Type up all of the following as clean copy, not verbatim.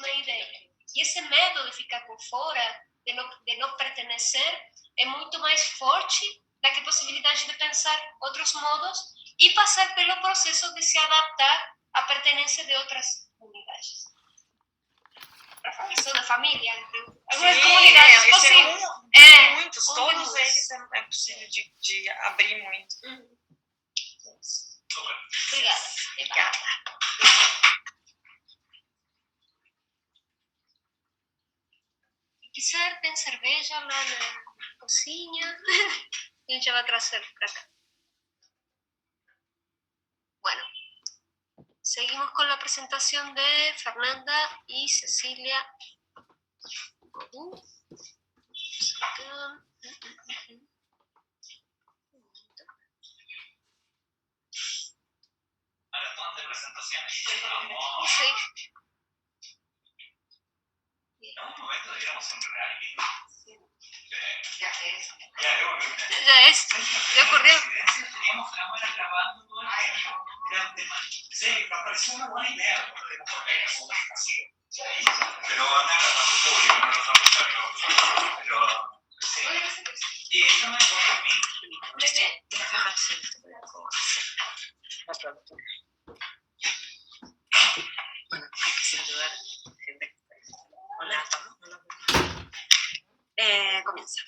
mesma ideia. E esse medo de ficar por fora, de não pertencer, é muito mais forte do que a possibilidade de pensar outros modos e passar pelo processo de se adaptar à pertenência de outras comunidades. A questão da família, algumas comunidades possíveis. Muitos, todos eles é possível de abrir muito. Obrigada. E quiser, tem cerveja lá na cozinha. A gente já vai trazer para cá. Bueno, seguimos con la presentación de Fernanda y Cecilia Godú. Maratón de presentaciones. Sí. En un momento deberíamos hacer un reality. Ya es. Ya ocurrió. Teníamos cámaras grabando todo el tiempo. Sí, me pareció una buena idea. Pero anda a su público, no los vamos a ver. Pero sí. Y no me acuerdo a mí. Bueno, hay que saludar gente. Hola, comienza.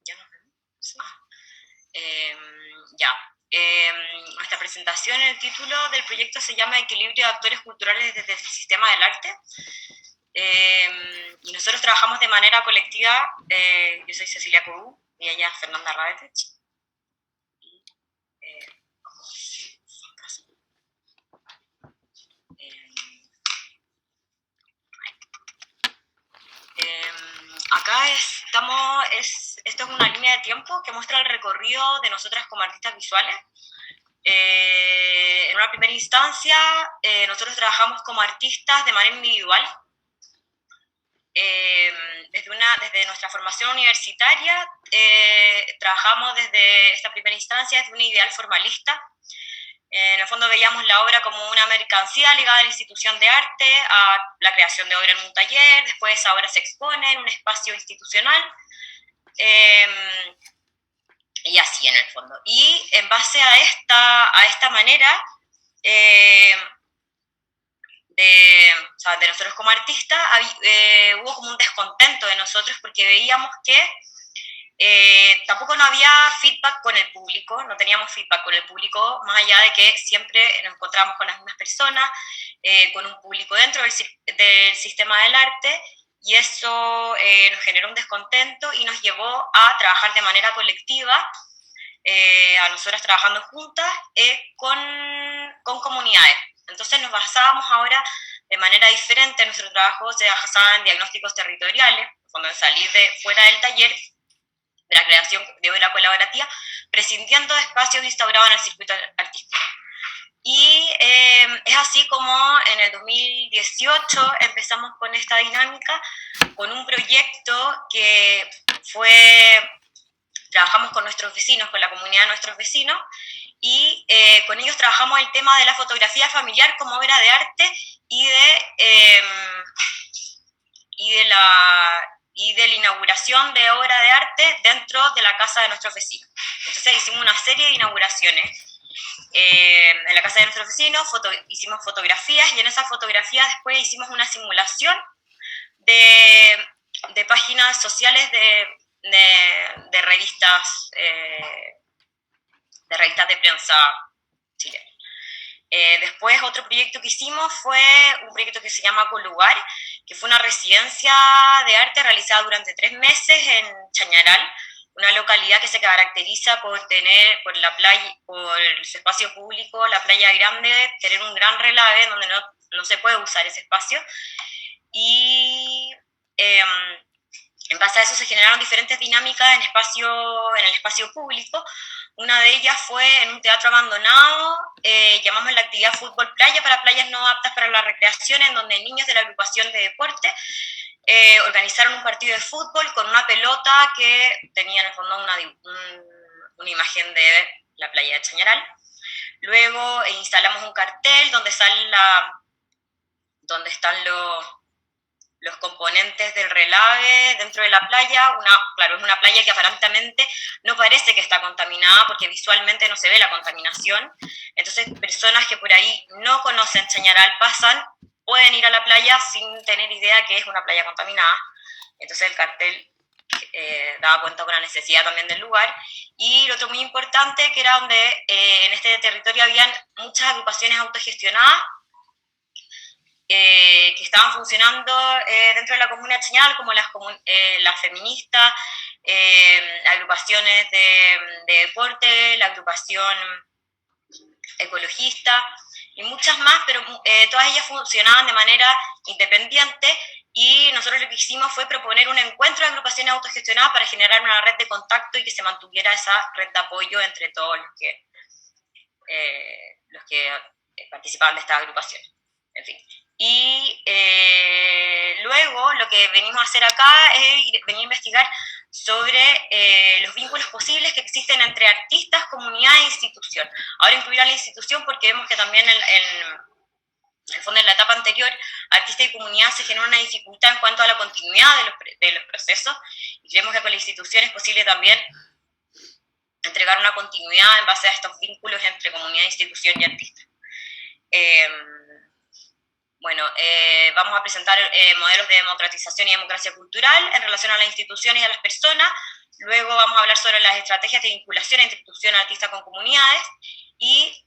¿Ya nos vemos? Sí. Nuestra presentación, el título del proyecto se llama Equilibrio de actores culturales desde el sistema del arte. Y nosotros trabajamos de manera colectiva. Yo soy Cecilia Godú y ella es Fernanda Ravetech. Acá estamos, esto es una línea de tiempo que muestra el recorrido de nosotras como artistas visuales. En una primera instancia, nosotros trabajamos como artistas de manera individual. Desde nuestra formación universitaria, trabajamos desde esta primera instancia desde un ideal formalista. En el fondo veíamos la obra como una mercancía ligada a la institución de arte, a la creación de obra en un taller, después esa obra se expone en un espacio institucional, y así en el fondo. Y en base a esta manera de nosotros como artistas, hubo como un descontento de nosotros porque veíamos que tampoco no había feedback con el público, no teníamos feedback con el público, más allá de que siempre nos encontrábamos con las mismas personas, con un público dentro del sistema del arte, y eso nos generó un descontento y nos llevó a trabajar de manera colectiva, a nosotras trabajando juntas con comunidades. Entonces nos basábamos ahora de manera diferente, nuestro trabajo se basaba en diagnósticos territoriales, cuando salir de fuera del taller, de la creación de obra colaborativa, prescindiendo de espacios instaurados en el circuito artístico. Y es así como en el 2018 empezamos con esta dinámica, con un proyecto que trabajamos con nuestros vecinos, con la comunidad de nuestros vecinos, y con ellos trabajamos el tema de la fotografía familiar como obra de arte y de la inauguración de obra de arte dentro de la casa de nuestros vecinos. Entonces hicimos una serie de inauguraciones en la casa de nuestros vecinos, hicimos fotografías, y en esas fotografías después hicimos una simulación de páginas sociales de revistas de prensa chilena. Después otro proyecto que hicimos fue un proyecto que se llama Colugar, que fue una residencia de arte realizada durante 3 meses en Chañaral, una localidad que se caracteriza por tener, por su espacio público, la playa grande, tener un gran relave donde no se puede usar ese espacio. Y en base a eso se generaron diferentes dinámicas en el espacio público. Una de ellas fue en un teatro abandonado, llamamos la actividad Fútbol Playa para playas no aptas para la recreación, en donde niños de la agrupación de deporte organizaron un partido de fútbol con una pelota que tenía en el fondo una imagen de la playa de Chañaral. Luego instalamos un cartel donde sale donde están los componentes del relave dentro de la playa. Claro, es una playa que aparentemente no parece que está contaminada porque visualmente no se ve la contaminación. Entonces, personas que por ahí no conocen Chañaral pasan, pueden ir a la playa sin tener idea que es una playa contaminada. Entonces el cartel daba cuenta con la necesidad también del lugar. Y lo otro muy importante, que era donde en este territorio habían muchas agrupaciones autogestionadas que estaban funcionando dentro de la comuna de Chañaral, como las feministas, agrupaciones de deporte, la agrupación ecologista y muchas más, pero todas ellas funcionaban de manera independiente, y nosotros lo que hicimos fue proponer un encuentro de agrupaciones autogestionadas para generar una red de contacto y que se mantuviera esa red de apoyo entre todos los que participaban de estas agrupaciones. En fin. Y luego lo que venimos a hacer acá es venir a investigar sobre los vínculos posibles que existen entre artistas, comunidad e institución. Ahora incluir a la institución porque vemos que también en el fondo en la etapa anterior, artista y comunidad se genera una dificultad en cuanto a la continuidad de los procesos, y creemos que con la institución es posible también entregar una continuidad en base a estos vínculos entre comunidad, institución y artista. Vamos a presentar modelos de democratización y democracia cultural en relación a las instituciones y a las personas. Luego vamos a hablar sobre las estrategias de vinculación entre institución artista con comunidades, y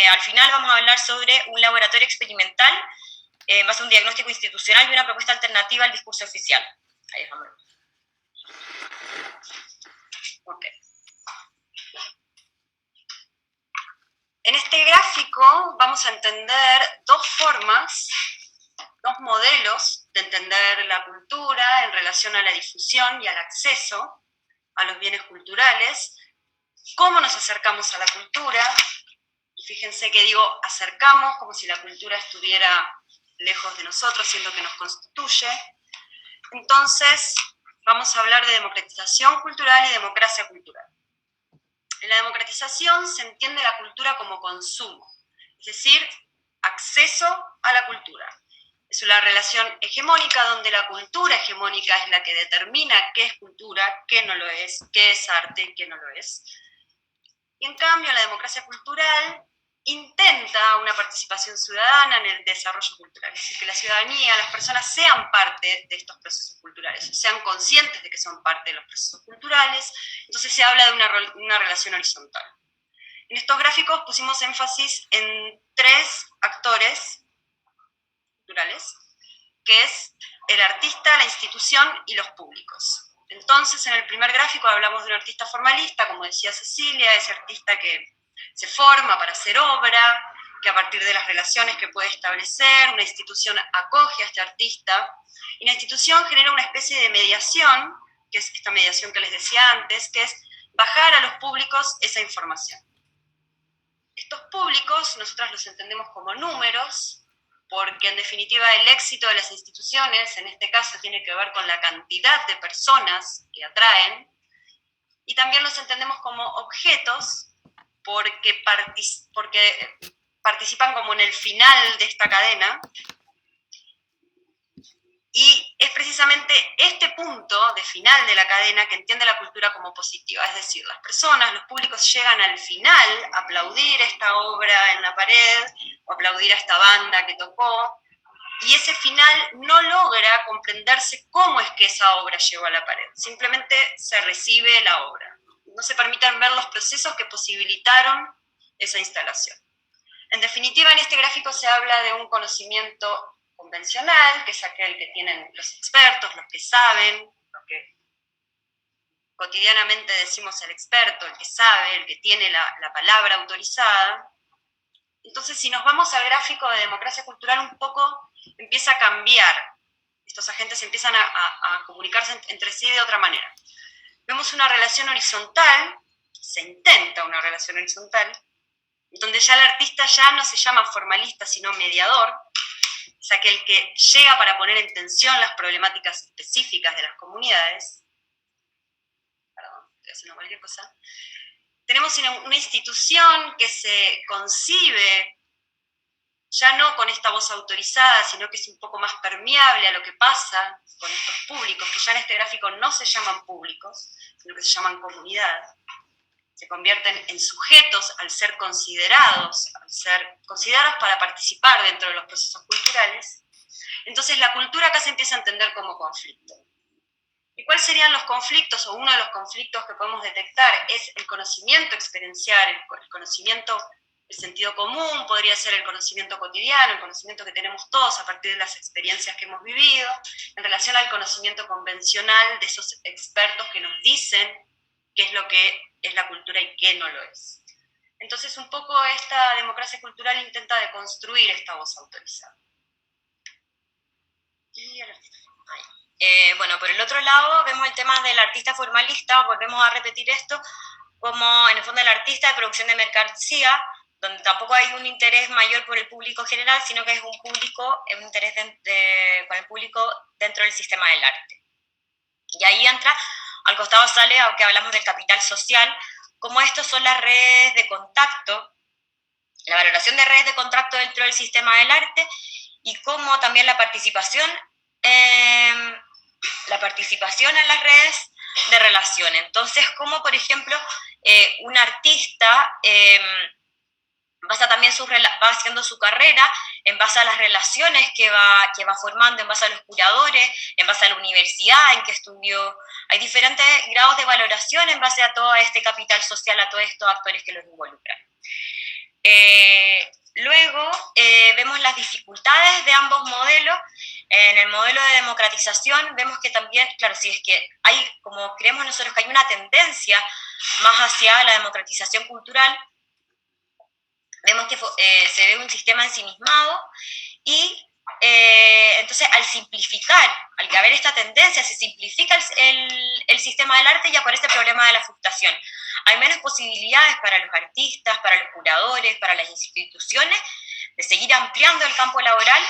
al final vamos a hablar sobre un laboratorio experimental en base a un diagnóstico institucional y una propuesta alternativa al discurso oficial. Ahí vamos. Okay. En este gráfico vamos a entender dos formas, dos modelos de entender la cultura en relación a la difusión y al acceso a los bienes culturales, cómo nos acercamos a la cultura, y fíjense que digo acercamos como si la cultura estuviera lejos de nosotros, siendo que nos constituye. Entonces, vamos a hablar de democratización cultural y democracia cultural. En la democratización se entiende la cultura como consumo, es decir, acceso a la cultura. Es una relación hegemónica donde la cultura hegemónica es la que determina qué es cultura, qué no lo es, qué es arte, qué no lo es. Y en cambio la democracia cultural intenta una participación ciudadana en el desarrollo cultural, es decir, que la ciudadanía, las personas sean parte de estos procesos culturales, sean conscientes de que son parte de los procesos culturales. Entonces se habla de una relación horizontal. En estos gráficos pusimos énfasis en tres actores culturales, que es el artista, la institución y los públicos. Entonces, en el primer gráfico hablamos de un artista formalista, como decía Cecilia, ese artista que se forma para hacer obra, que a partir de las relaciones que puede establecer, una institución acoge a este artista, y la institución genera una especie de mediación, que es esta mediación que les decía antes, que es bajar a los públicos esa información. Estos públicos nosotros los entendemos como números, porque en definitiva el éxito de las instituciones, en este caso, tiene que ver con la cantidad de personas que atraen, y también los entendemos como objetos, porque participan como en el final de esta cadena, y es precisamente este punto de final de la cadena que entiende la cultura como positiva, es decir, las personas, los públicos llegan al final a aplaudir esta obra en la pared, o aplaudir a esta banda que tocó, y ese final no logra comprenderse cómo es que esa obra llegó a la pared, simplemente se recibe la obra. No se permiten ver los procesos que posibilitaron esa instalación. En definitiva, en este gráfico se habla de un conocimiento convencional, que es aquel que tienen los expertos, los que saben, los que cotidianamente decimos el experto, el que sabe, el que tiene la palabra autorizada. Entonces, si nos vamos al gráfico de democracia cultural, un poco empieza a cambiar. Estos agentes empiezan a comunicarse entre sí de otra manera. Vemos una relación horizontal, se intenta una relación horizontal, donde ya el artista ya no se llama formalista, sino mediador, es aquel que llega para poner en tensión las problemáticas específicas de las comunidades. Perdón, estoy haciendo cualquier cosa. Tenemos una institución que se concibe ya no con esta voz autorizada, sino que es un poco más permeable a lo que pasa con estos públicos, que ya en este gráfico no se llaman públicos, sino que se llaman comunidad, se convierten en sujetos al ser considerados para participar dentro de los procesos culturales. Entonces la cultura acá se empieza a entender como conflicto. ¿Y cuáles serían los conflictos? O uno de los conflictos que podemos detectar es el conocimiento experiencial, el conocimiento del sentido común, podría ser el conocimiento cotidiano, el conocimiento que tenemos todos a partir de las experiencias que hemos vivido, en relación al conocimiento convencional de esos expertos que nos dicen qué es lo que es la cultura y qué no lo es. Entonces un poco esta democracia cultural intenta deconstruir esta voz autorizada. Bueno, por el otro lado vemos el tema del artista formalista, volvemos a repetir esto, como en el fondo el artista de producción de mercancía, donde tampoco hay un interés mayor por el público general, sino que es un interés con el público dentro del sistema del arte. Y ahí entra, al costado sale, aunque hablamos del capital social, como estos son las redes de contacto, la valoración de redes de contacto dentro del sistema del arte, y cómo también la participación en las redes de relación. Entonces, como por ejemplo, un artista va haciendo su carrera en base a las relaciones que va formando, en base a los curadores, en base a la universidad en que estudió. Hay diferentes grados de valoración en base a todo este capital social, a todos estos actores que los involucran. Luego vemos las dificultades de ambos modelos. En el modelo de democratización vemos que también, claro, si es que hay, como creemos nosotros, que hay una tendencia más hacia la democratización cultural, vemos que se ve un sistema ensimismado y entonces al haber esta tendencia, se simplifica el sistema del arte y aparece el problema de la frustración. Hay menos posibilidades para los artistas, para los curadores, para las instituciones de seguir ampliando el campo laboral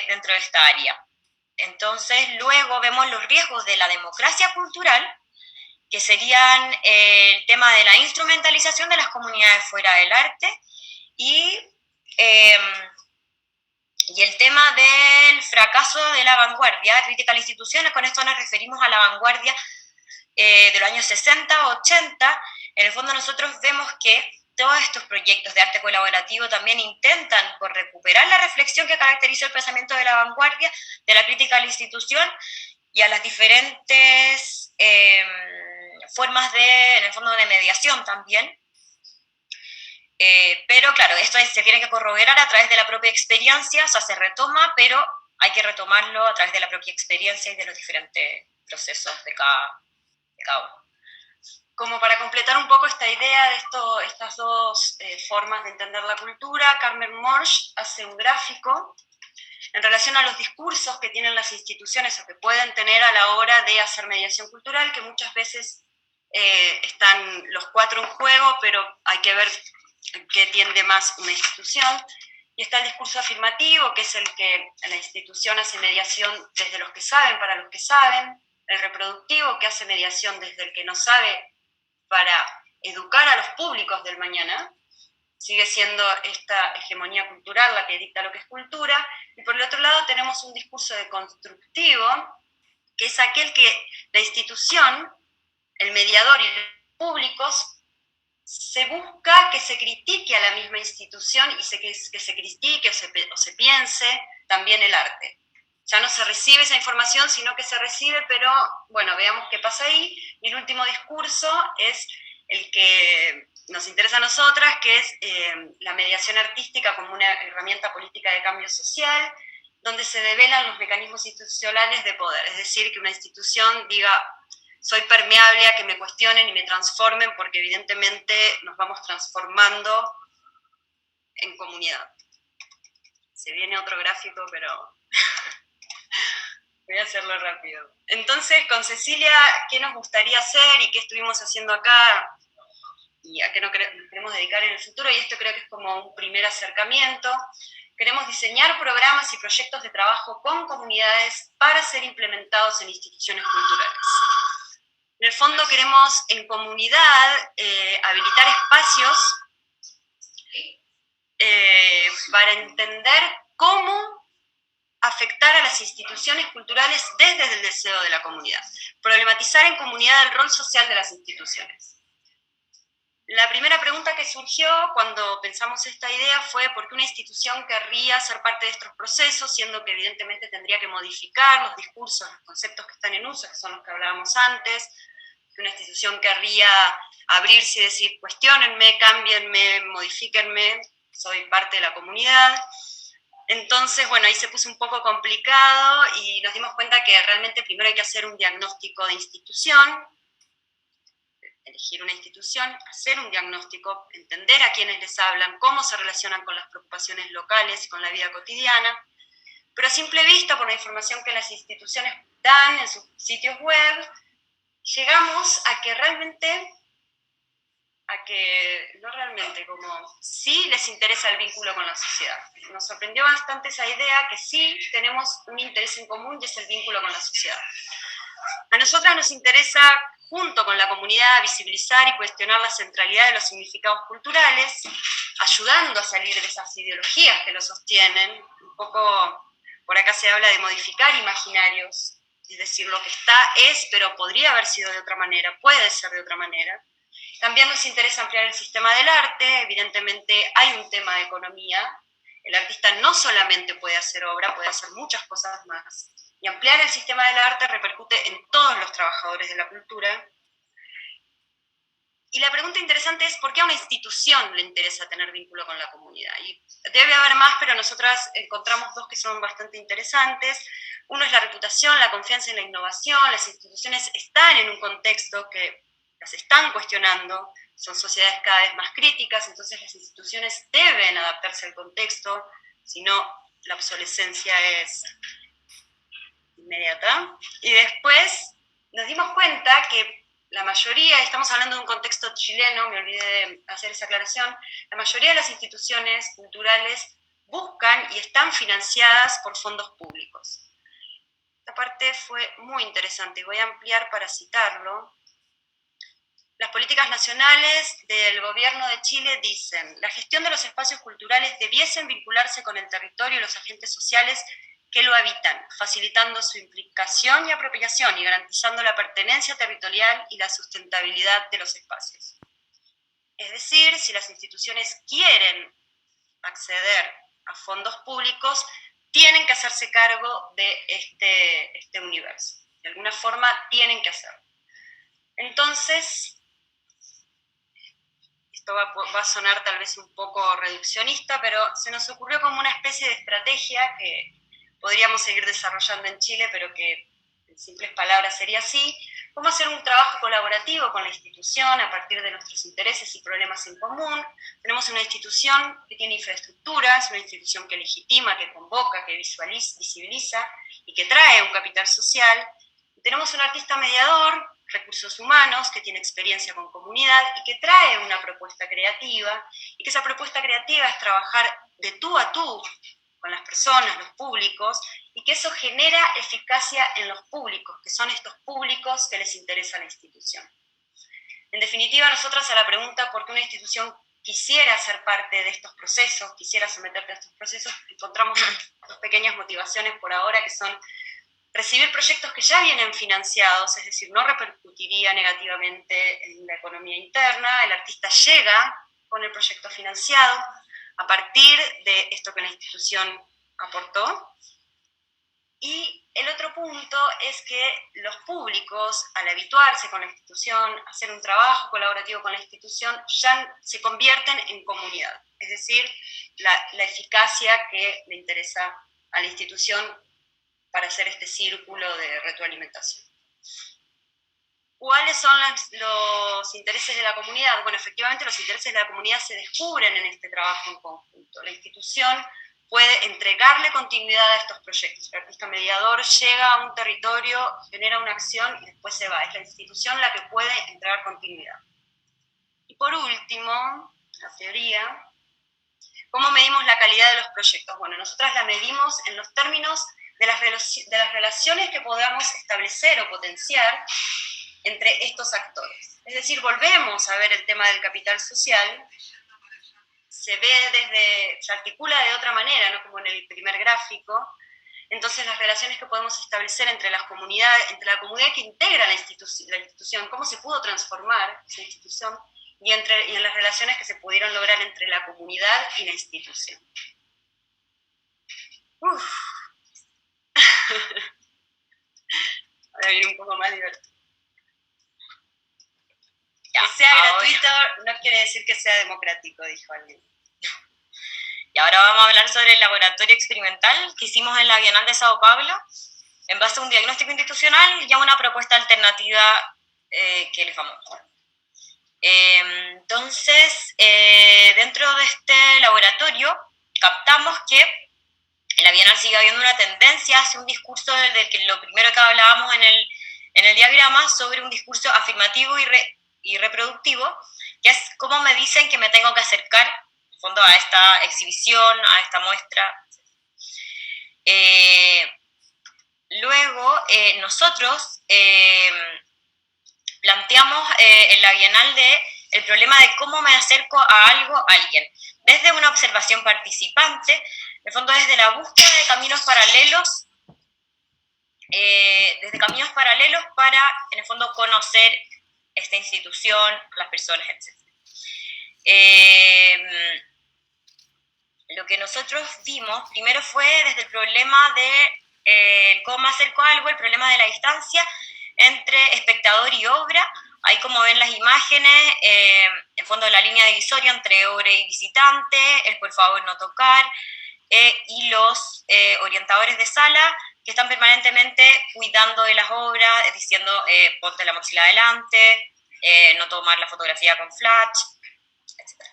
dentro de esta área. Entonces luego vemos los riesgos de la democracia cultural, que serían el tema de la instrumentalización de las comunidades fuera del arte y el tema del fracaso de la vanguardia, crítica a las instituciones. Con esto nos referimos a la vanguardia de los años 60, 80. En el fondo nosotros vemos que todos estos proyectos de arte colaborativo también intentan por recuperar la reflexión que caracterizó el pensamiento de la vanguardia, de la crítica a la institución y a las diferentes formas en el fondo, de mediación también. Pero claro, esto se tiene que corroborar a través de la propia experiencia, o sea, se retoma, pero hay que retomarlo a través de la propia experiencia y de los diferentes procesos de cada uno. Como para completar un poco esta idea de estas dos formas de entender la cultura, Carmen Morsch hace un gráfico en relación a los discursos que tienen las instituciones o que pueden tener a la hora de hacer mediación cultural, que muchas veces están los cuatro en juego, pero hay que ver qué tiende más una institución. Y está el discurso afirmativo, que es el que la institución hace mediación desde los que saben para los que saben, el reproductivo, que hace mediación desde el que no sabe para educar a los públicos del mañana. Sigue siendo esta hegemonía cultural la que dicta lo que es cultura. Y por el otro lado tenemos un discurso deconstructivo, que es aquel que la institución, el mediador y los públicos, se busca que se critique a la misma institución y que se critique o se piense también el arte. Ya no se recibe esa información, sino que se recibe, pero bueno, veamos qué pasa ahí. Y el último discurso es el que nos interesa a nosotras, que es la mediación artística como una herramienta política de cambio social, donde se develan los mecanismos institucionales de poder. Es decir, que una institución diga: soy permeable a que me cuestionen y me transformen, porque evidentemente nos vamos transformando en comunidad. Se viene otro gráfico, pero voy a hacerlo rápido. Entonces, con Cecilia, ¿qué nos gustaría hacer y qué estuvimos haciendo acá? Y a qué nos queremos dedicar en el futuro, y esto creo que es como un primer acercamiento. Queremos diseñar programas y proyectos de trabajo con comunidades para ser implementados en instituciones culturales. En el fondo queremos en comunidad habilitar espacios para entender cómo afectar a las instituciones culturales desde el deseo de la comunidad. Problematizar en comunidad el rol social de las instituciones. La primera pregunta que surgió cuando pensamos esta idea fue ¿por qué una institución querría ser parte de estos procesos, siendo que evidentemente tendría que modificar los discursos, los conceptos que están en uso, que son los que hablábamos antes, que una institución querría abrirse y decir cuestiónenme, cámbienme, modifíquenme, soy parte de la comunidad. Entonces, bueno, ahí se puso un poco complicado y nos dimos cuenta que realmente primero hay que hacer un diagnóstico de institución, elegir una institución, hacer un diagnóstico, entender a quiénes les hablan, cómo se relacionan con las preocupaciones locales y con la vida cotidiana, pero a simple vista, por la información que las instituciones dan en sus sitios web, llegamos a que realmente, como sí les interesa el vínculo con la sociedad. Nos sorprendió bastante esa idea que sí tenemos un interés en común y es el vínculo con la sociedad. A nosotras nos interesa, junto con la comunidad, visibilizar y cuestionar la centralidad de los significados culturales, ayudando a salir de esas ideologías que lo sostienen. Un poco, por acá se habla de modificar imaginarios, es decir, lo que está es, pero podría haber sido de otra manera, puede ser de otra manera. También nos interesa ampliar el sistema del arte, evidentemente hay un tema de economía, el artista no solamente puede hacer obra, puede hacer muchas cosas más. Y ampliar el sistema del arte repercute en todos los trabajadores de la cultura. Y la pregunta interesante es, ¿por qué a una institución le interesa tener vínculo con la comunidad? Y debe haber más, pero nosotras encontramos dos que son bastante interesantes. Uno es la reputación, la confianza en la innovación. Las instituciones están en un contexto que las están cuestionando, son sociedades cada vez más críticas, entonces las instituciones deben adaptarse al contexto, si no la obsolescencia es inmediata. Y después nos dimos cuenta que la mayoría, estamos hablando de un contexto chileno, me olvidé de hacer esa aclaración, la mayoría de las instituciones culturales buscan y están financiadas por fondos públicos. Esta parte fue muy interesante y voy a ampliar para citarlo. Las políticas nacionales del gobierno de Chile dicen: la gestión de los espacios culturales debiesen vincularse con el territorio y los agentes sociales que lo habitan, facilitando su implicación y apropiación y garantizando la pertenencia territorial y la sustentabilidad de los espacios. Es decir, si las instituciones quieren acceder a fondos públicos, tienen que hacerse cargo de este universo. De alguna forma tienen que hacerlo. Entonces, esto va a sonar tal vez un poco reduccionista, pero se nos ocurrió como una especie de estrategia que podríamos seguir desarrollando en Chile, pero que en simples palabras sería así: cómo hacer un trabajo colaborativo con la institución a partir de nuestros intereses y problemas en común. Tenemos una institución que tiene infraestructura, es una institución que legitima, que convoca, que visibiliza y que trae un capital social. Tenemos un artista mediador, recursos humanos, que tiene experiencia con comunidad y que trae una propuesta creativa, y que esa propuesta creativa es trabajar de tú a tú con las personas, los públicos, y que eso genera eficacia en los públicos, que son estos públicos que les interesa la institución. En definitiva, nosotras a la pregunta por qué una institución quisiera ser parte de estos procesos, quisiera someterte a estos procesos, encontramos dos pequeñas motivaciones por ahora, que son recibir proyectos que ya vienen financiados, es decir, no repercutiría negativamente en la economía interna, el artista llega con el proyecto financiado a partir de esto que la institución aportó. Y el otro punto es que los públicos, al habituarse con la institución, hacer un trabajo colaborativo con la institución, ya se convierten en comunidad, es decir, la eficacia que le interesa a la institución para hacer este círculo de retroalimentación. ¿Cuáles son los intereses de la comunidad? Bueno, efectivamente los intereses de la comunidad se descubren en este trabajo en conjunto. La institución puede entregarle continuidad a estos proyectos. El artista mediador llega a un territorio, genera una acción y después se va. Es la institución la que puede entregar continuidad. Y por último, la teoría. ¿Cómo medimos la calidad de los proyectos? Bueno, nosotras la medimos en los términos de las relaciones que podamos establecer o potenciar entre estos actores. Es decir, volvemos a ver el tema del capital social. se articula de otra manera, ¿no? Como en el primer gráfico. Entonces las relaciones que podemos establecer entre la comunidad que integra la institución, cómo se pudo transformar esa institución, y en las relaciones que se pudieron lograr entre la comunidad y la institución. Uf. Ahora viene un poco más divertido. Ya, que sea ahora, gratuito no quiere decir que sea democrático, dijo alguien. y ahora vamos a hablar sobre el laboratorio experimental que hicimos en la Bienal de Sao Paulo, en base a un diagnóstico institucional y a una propuesta alternativa que les vamos a mostrar. Entonces, dentro de este laboratorio, captamos que en la Bienal sigue habiendo una tendencia hacia un discurso del que lo primero que hablábamos en el diagrama, sobre un discurso afirmativo y reproductivo, que es cómo me dicen que me tengo que acercar, en el fondo, a esta exhibición, a esta muestra. Luego, nosotros planteamos en la Bienal el problema de cómo me acerco a algo, a alguien, desde una observación participante, en el fondo desde la búsqueda de caminos paralelos, para, en el fondo, conocer esta institución, las personas, etc. Lo que nosotros vimos primero fue desde el problema de cómo me acerco a algo, el problema de la distancia entre espectador y obra. Ahí, como ven las imágenes, en fondo la línea divisoria entre obra y visitante, el por favor no tocar, y los orientadores de sala que están permanentemente cuidando de las obras, diciendo ponte la mochila adelante, no tomar la fotografía con flash, etc.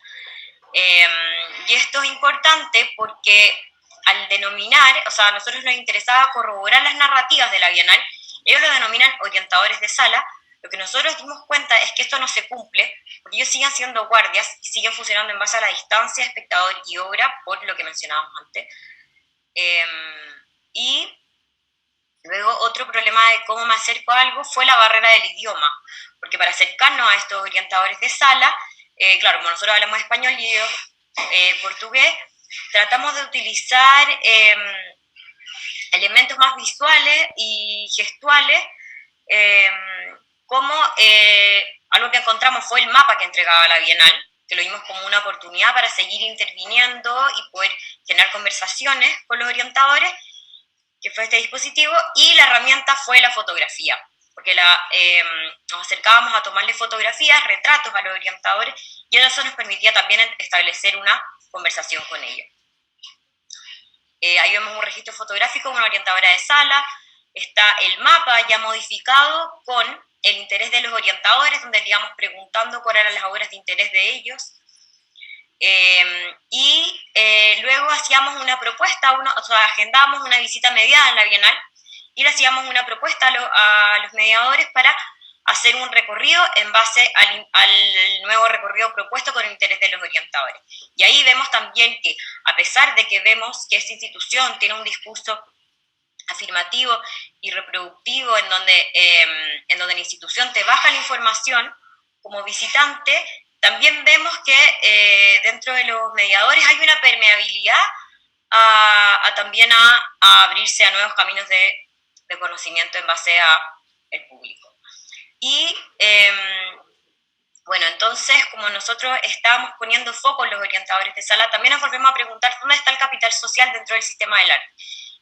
Y esto es importante porque al denominar, o sea, a nosotros nos interesaba corroborar las narrativas de la Bienal. Ellos lo denominan orientadores de sala. Lo que nosotros dimos cuenta es que esto no se cumple, porque ellos siguen siendo guardias y siguen funcionando en base a la distancia espectador y obra, por lo que mencionábamos antes. Y luego otro problema de cómo me acerco a algo fue la barrera del idioma, porque para acercarnos a estos orientadores de sala, claro, como nosotros hablamos español y ellos portugués, tratamos de utilizar elementos más visuales y gestuales, como algo que encontramos fue el mapa que entregaba la Bienal, que lo vimos como una oportunidad para seguir interviniendo y poder generar conversaciones con los orientadores, que fue este dispositivo, y la herramienta fue la fotografía, porque nos acercábamos a tomarle fotografías, retratos a los orientadores, y eso nos permitía también establecer una conversación con ellos. Ahí vemos un registro fotográfico, una orientadora de sala, está el mapa ya modificado con el interés de los orientadores, donde le íbamos preguntando cuáles eran las obras de interés de ellos, y luego hacíamos una propuesta, o sea, agendábamos una visita mediada en la Bienal, y le hacíamos una propuesta a los mediadores para hacer un recorrido en base al nuevo recorrido propuesto con el interés de los orientadores. Y ahí vemos también que, a pesar de que vemos que esta institución tiene un discurso afirmativo y reproductivo, en donde la institución te baja la información como visitante, también vemos que dentro de los mediadores hay una permeabilidad también a abrirse a nuevos caminos de conocimiento en base al público. Y bueno, entonces, como nosotros estábamos poniendo foco en los orientadores de sala, también nos volvemos a preguntar dónde está el capital social dentro del sistema del arte.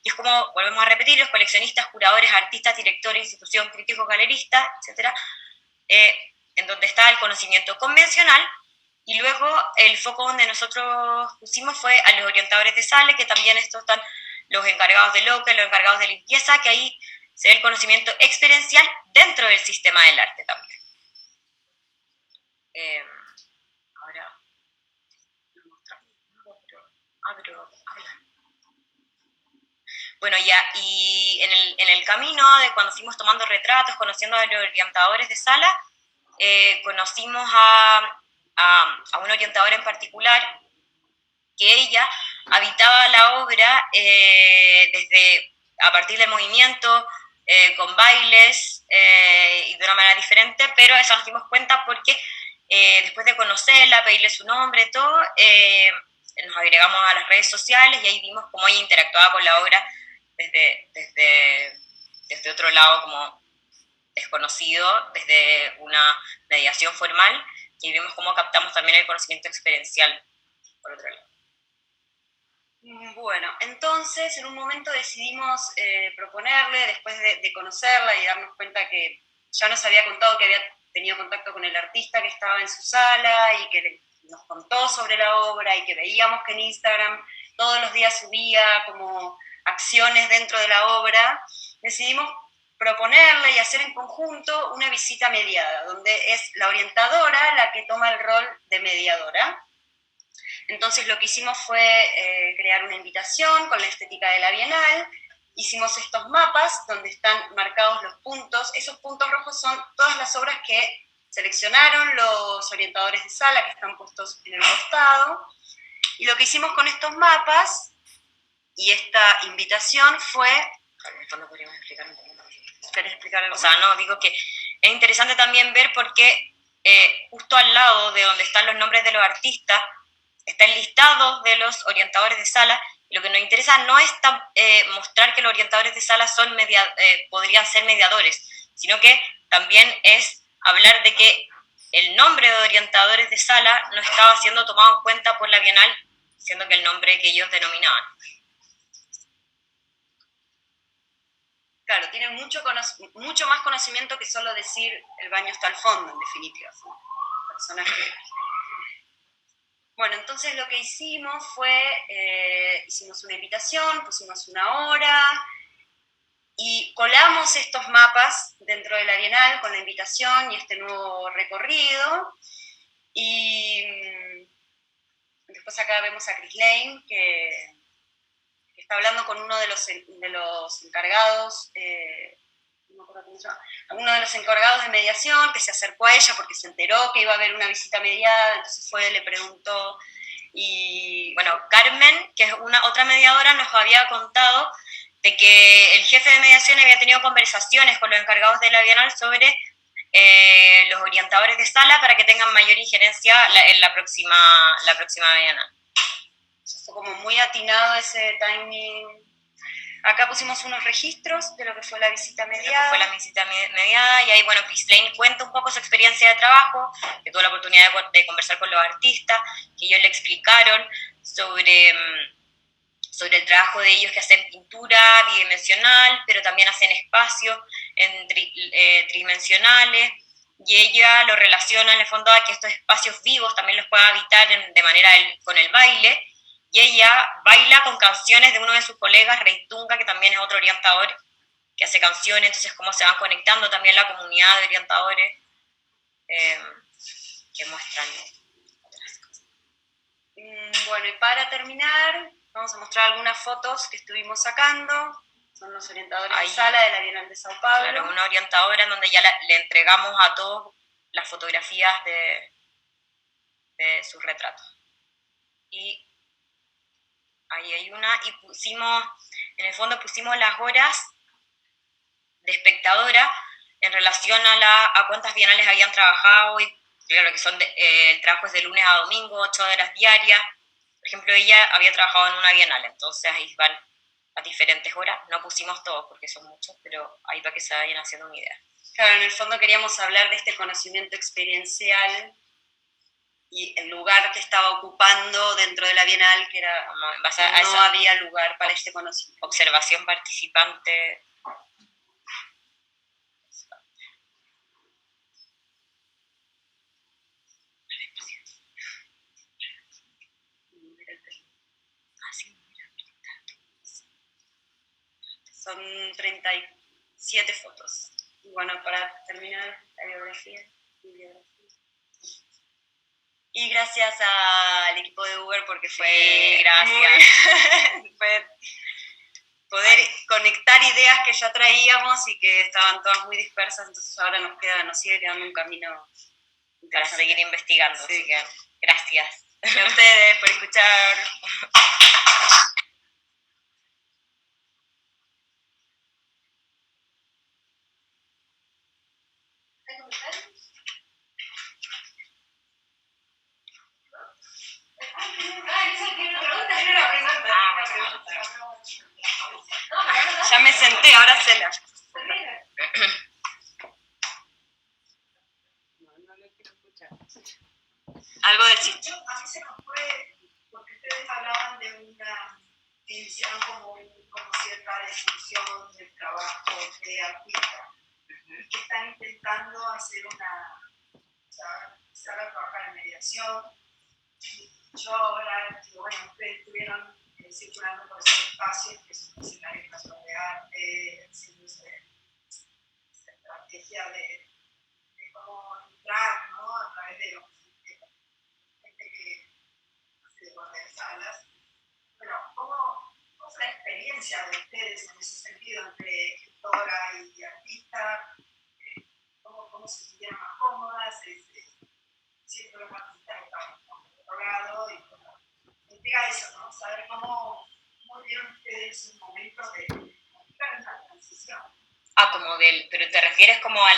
Y es como, volvemos a repetir, los coleccionistas, curadores, artistas, directores, institución, críticos, galeristas, etc., en donde está el conocimiento convencional, y luego el foco donde nosotros pusimos fue a los orientadores de sala, que también estos están los encargados de local, los encargados de limpieza, que ahí se ve el conocimiento experiencial dentro del sistema del arte también. Ahora, bueno, ya, y en el camino de cuando fuimos tomando retratos, conociendo a los orientadores de sala, conocimos a una orientadora en particular, que ella habitaba la obra a partir del movimiento, con bailes y de una manera diferente, pero eso nos dimos cuenta porque Después de conocerla, pedirle su nombre, todo, nos agregamos a las redes sociales y ahí vimos cómo ella interactuaba con la obra desde otro lado, como desconocido, desde una mediación formal, y vimos cómo captamos también el conocimiento experiencial, por otro lado. Bueno, entonces en un momento decidimos proponerle, después de conocerla y darnos cuenta que ya nos había contado que había tenido contacto con el artista que estaba en su sala y que nos contó sobre la obra y que veíamos que en Instagram todos los días subía como acciones dentro de la obra, decidimos proponerle y hacer en conjunto una visita mediada, donde es la orientadora la que toma el rol de mediadora. Entonces lo que hicimos fue crear una invitación con la estética de la Bienal, hicimos estos mapas donde están marcados los puntos, esos puntos rojos son todas las obras que seleccionaron los orientadores de sala que están puestos en el costado, y lo que hicimos con estos mapas y esta invitación fue... En el fondo podríamos explicar un poco más. ¿Querés explicar algo? O sea, no, digo que es interesante también ver porque justo al lado de donde están los nombres de los artistas, está el listado de los orientadores de sala, y lo que nos interesa no es mostrar que los orientadores de sala podrían ser mediadores, sino que también es hablar de que el nombre de orientadores de sala no estaba siendo tomado en cuenta por la Bienal, siendo que el nombre que ellos denominaban. Claro, tienen mucho más conocimiento que solo decir el baño está al fondo, en definitiva. Personas que... Bueno, entonces lo que hicimos fue, hicimos una invitación, pusimos una hora y colamos estos mapas dentro de la Bienal con la invitación y este nuevo recorrido. Y después acá vemos a Chris Lane, que está hablando con uno de los encargados, no me acuerdo cómo se llama, uno de los encargados de mediación, que se acercó a ella porque se enteró que iba a haber una visita mediada, entonces fue, le preguntó, y bueno, Carmen, que es otra mediadora, nos había contado de que el jefe de mediación había tenido conversaciones con los encargados de la Bienal sobre los orientadores de sala para que tengan mayor injerencia en la próxima Bienal. Fue como muy atinado ese timing. Acá pusimos unos registros de lo que fue la visita mediada. Y ahí, bueno, Chris Lane cuenta un poco su experiencia de trabajo, que tuvo la oportunidad de conversar con los artistas, que ellos le explicaron sobre el trabajo de ellos, que hacen pintura bidimensional, pero también hacen espacios tridimensionales, y ella lo relaciona en el fondo a que estos espacios vivos también los pueda habitar con el baile, y ella baila con canciones de uno de sus colegas, Rey Tunga, que también es otro orientador, que hace canciones, entonces cómo se van conectando también la comunidad de orientadores que muestran otras cosas. Bueno, y para terminar, vamos a mostrar algunas fotos que estuvimos sacando. Son los orientadores de sala de la Bienal de Sao Paulo. Claro, una orientadora en donde ya le entregamos a todos las fotografías de sus retratos. Y ahí hay una, y en el fondo pusimos las horas de espectadora en relación a cuántas bienales habían trabajado, y claro que el trabajo es de lunes a domingo, 8 horas diarias. Por ejemplo, ella había trabajado en una bienal, entonces ahí van a diferentes horas. No pusimos todos porque son muchos, pero ahí para que se vayan haciendo una idea. Claro, en el fondo queríamos hablar de este conocimiento experiencial y el lugar que estaba ocupando dentro de la Bienal, que era no había lugar para este conocimiento. Observación participante. Son 37 fotos. Y bueno, para terminar la bibliografía. Y gracias al equipo de Uber porque fue fue poder conectar ideas que ya traíamos y que estaban todas muy dispersas, entonces ahora nos sigue quedando un camino para seguir investigando. Sí. Así que gracias. A ustedes por escuchar. senté, ahora cena. No lo quiero escuchar. Algo del sistema. A mí se me fue, porque ustedes hablaban de una, iniciaron como cierta definición del trabajo de artista, y que están intentando hacer empezar a trabajar en mediación. Y yo ahora digo, bueno, ustedes estuvieron circulando por esos espacios que son escenarios casuales de arte, haciéndose esa estrategia de cómo entrar, ¿no? A través de gente que hace de guardasalas. Bueno, ¿cómo es la experiencia de ustedes en ese sentido entre escritora y artista? ¿Cómo se sintieron más cómodas? Siempre los artistas están por otro lado y me intriga eso, ¿no? Saber cómo vieron ustedes un momento de estar en la transición. Pero te refieres como a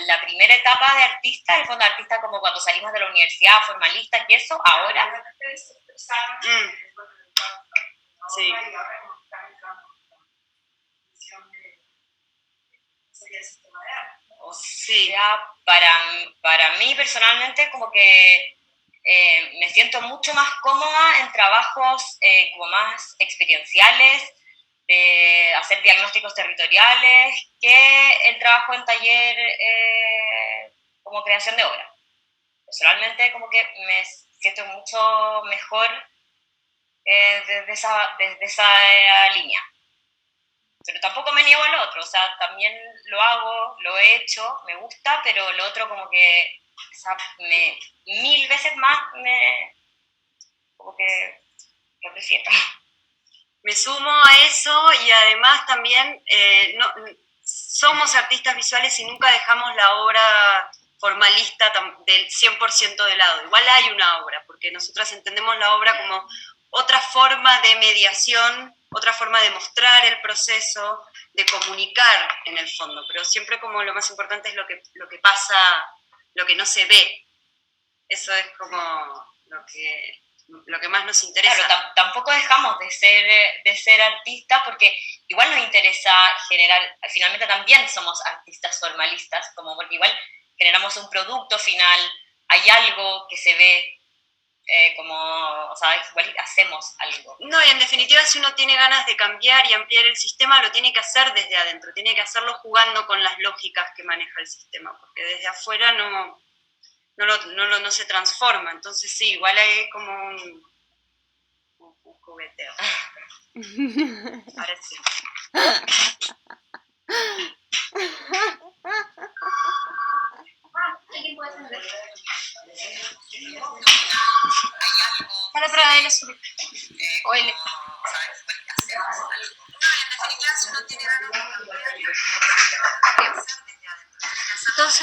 la primera etapa de artista, el fondo de artista como cuando salimos de la universidad, formalistas y eso, ahora. Ustedes se expresaron después de sí. Y ahora como están entrando en la transición sería el sistema de arte. O sea, para mí personalmente como que me siento mucho más cómoda en trabajos como más experienciales, de hacer diagnósticos territoriales, que el trabajo en taller como creación de obra. Personalmente como que me siento mucho mejor desde esa línea. Pero tampoco me niego al otro, o sea, también lo hago, lo he hecho, me gusta, pero lo otro como que, o sea, 1000 veces más como que lo prefiero. Me sumo a eso y además también somos artistas visuales y nunca dejamos la obra formalista del 100% de lado. Igual hay una obra, porque nosotras entendemos la obra como otra forma de mediación, otra forma de mostrar el proceso, de comunicar en el fondo, pero siempre como lo más importante es lo que pasa, lo que no se ve. Eso es como lo que más nos interesa. Claro, tampoco dejamos de ser artistas porque igual nos interesa generar, finalmente también somos artistas formalistas, como porque igual generamos un producto final, hay algo que se ve, o sea, igual hacemos algo. No, y en definitiva si uno tiene ganas de cambiar y ampliar el sistema, lo tiene que hacer desde adentro, tiene que hacerlo jugando con las lógicas que maneja el sistema, porque desde afuera no se transforma, entonces sí, igual hay como un jugueteo. Parece. ¿Alguien puede hacer? Para probar el azul. O el... No, y en definitiva si uno tiene ganas de cambiar,